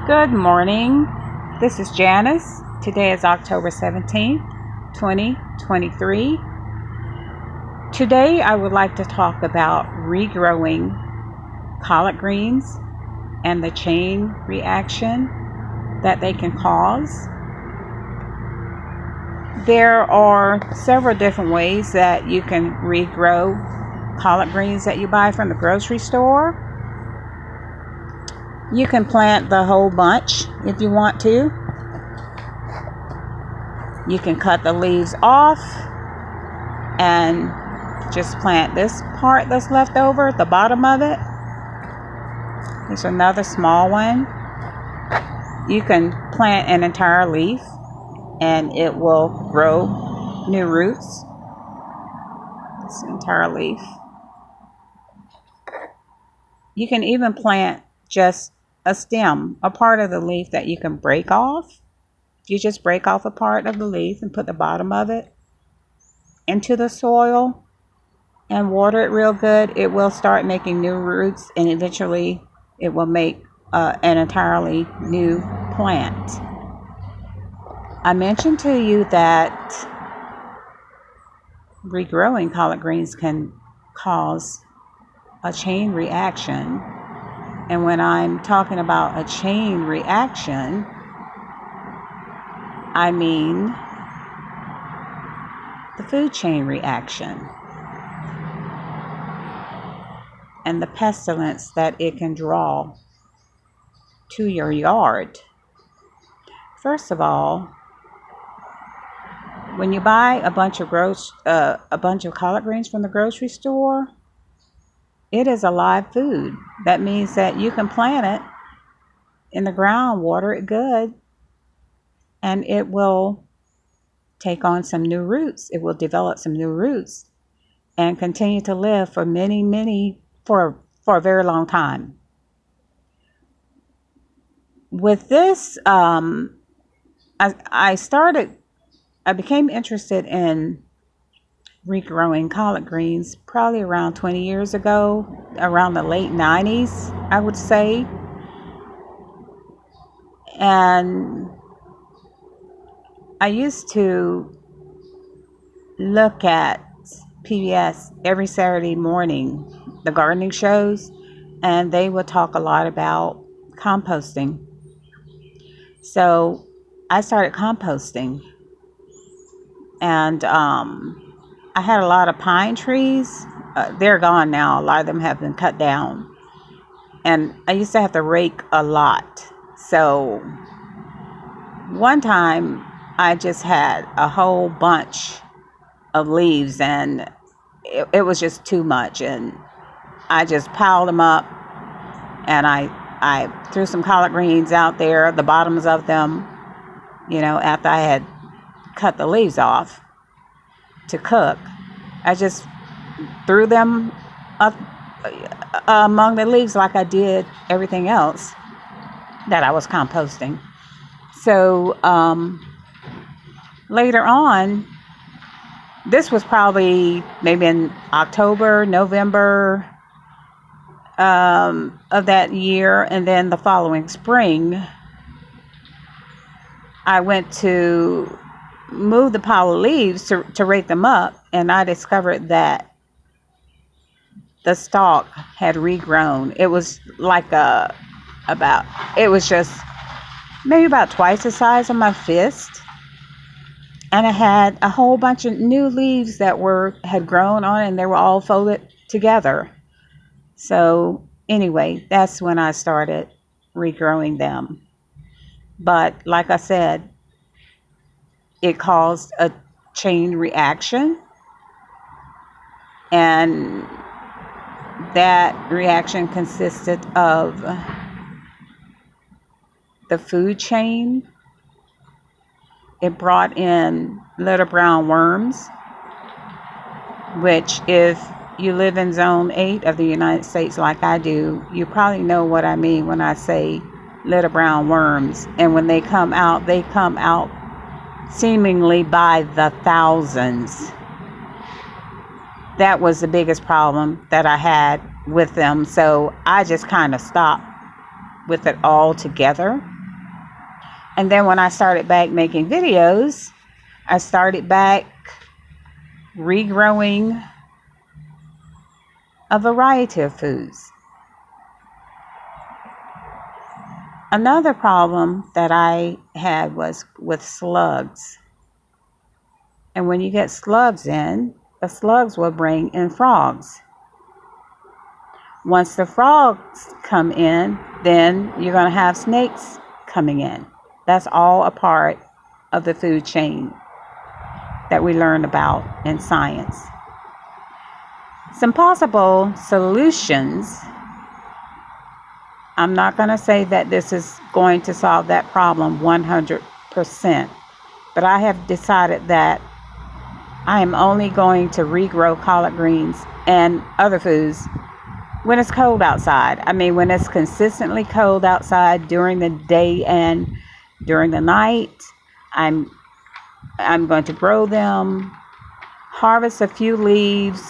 Good morning. This is Janice. Today is October 17th, 2023. Today I would like to talk about regrowing collard greens and the chain reaction that they can cause. There are several different ways that you can regrow collard greens that you buy from the grocery store. You can plant the whole bunch if you want to. You can cut the leaves off and just plant this part that's left over at the bottom of it. There's another small one. You can plant an entire leaf and it will grow new roots. This entire leaf. You can even plant just a stem, a part of the leaf that you can break off. You just break off a part of the leaf and put the bottom of it into the soil and water it real good. It will start making new roots and eventually it will make an entirely new plant. I mentioned to you that regrowing collard greens can cause a chain reaction. And when I'm talking about a chain reaction, I mean the food chain reaction and the pestilence that it can draw to your yard. First of all, when you buy a bunch of collard greens from the grocery store, it is a live food. That means that you can plant it in the ground, water it good, and it will take on some new roots. It will develop some new roots and continue to live for for a very long time. With this, I became interested in regrowing collard greens probably around 20 years ago, around the late 90s, I would say. And I used to look at PBS every Saturday morning, the gardening shows, and they would talk a lot about composting. So I started composting, and I had a lot of pine trees. They're gone now. A lot of them have been cut down. And I used to have to rake a lot. So one time I just had a whole bunch of leaves and it was just too much. And I just piled them up and I threw some collard greens out there, the bottoms of them, after I had cut the leaves off to cook. I just threw them up among the leaves like I did everything else that I was composting. So later on, this was probably maybe in October, November of that year, and then the following spring, I went to move the pile of leaves to rake them up, and I discovered that the stalk had regrown. It was like it was just maybe about twice the size of my fist, and it had a whole bunch of new leaves that had grown on it, and they were all folded together. So anyway, that's when I started regrowing them. But like I said, it caused a chain reaction, and that reaction consisted of the food chain. It brought in little brown worms, which if you live in Zone 8 of the United States like I do, you probably know what I mean when I say little brown worms. And when they come out seemingly by the thousands. That was the biggest problem that I had with them. So I just kind of stopped with it all together. And then when I started back making videos, I started back regrowing a variety of foods. Another problem that I had was with slugs. And when you get slugs in, the slugs will bring in frogs. Once the frogs come in, then you're going to have snakes coming in. That's all a part of the food chain that we learned about in science. Some possible solutions. I'm not going to say that this is going to solve that problem 100%, but I have decided that I am only going to regrow collard greens and other foods when it's cold outside. I mean, when it's consistently cold outside during the day and during the night, I'm going to grow them, harvest a few leaves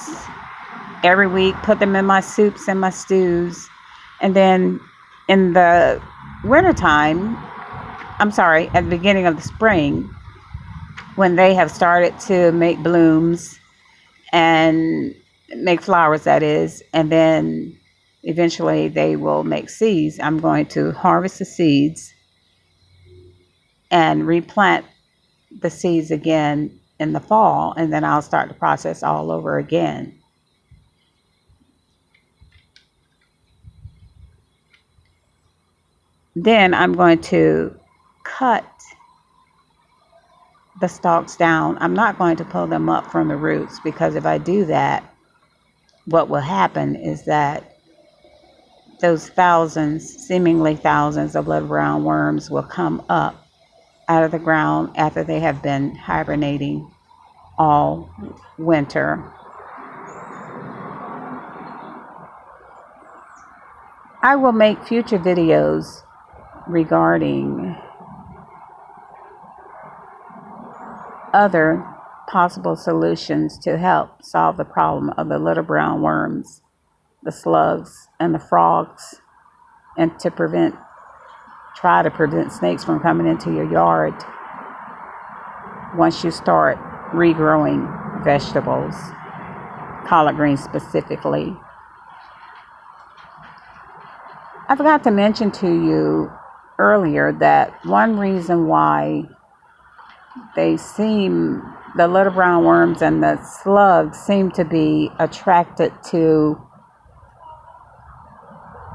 every week, put them in my soups and my stews, and then in the wintertime, at the beginning of the spring, when they have started to make blooms and make flowers, that is, and then eventually they will make seeds, I'm going to harvest the seeds and replant the seeds again in the fall, and then I'll start the process all over again. Then I'm going to cut the stalks down. I'm not going to pull them up from the roots, because if I do that, what will happen is that those seemingly thousands of little brown worms will come up out of the ground after they have been hibernating all winter. I will make future videos regarding other possible solutions to help solve the problem of the little brown worms, the slugs, and the frogs, and to try to prevent snakes from coming into your yard once you start regrowing vegetables, collard greens specifically. I forgot to mention to you earlier that one reason why the little brown worms and the slugs seem to be attracted to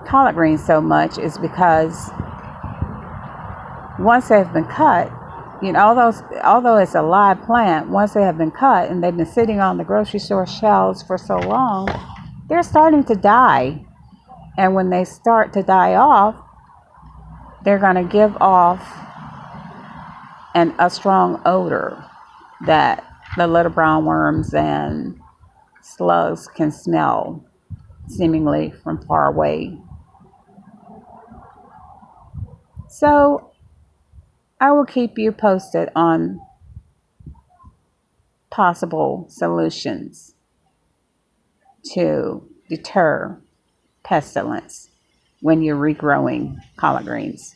collard greens so much is because once they've been cut, although it's a live plant, once they have been cut and they've been sitting on the grocery store shelves for so long, they're starting to die. And when they start to die off, they're going to give off a strong odor that the little brown worms and slugs can smell, seemingly from far away. So I will keep you posted on possible solutions to deter pestilence when you're regrowing collard greens.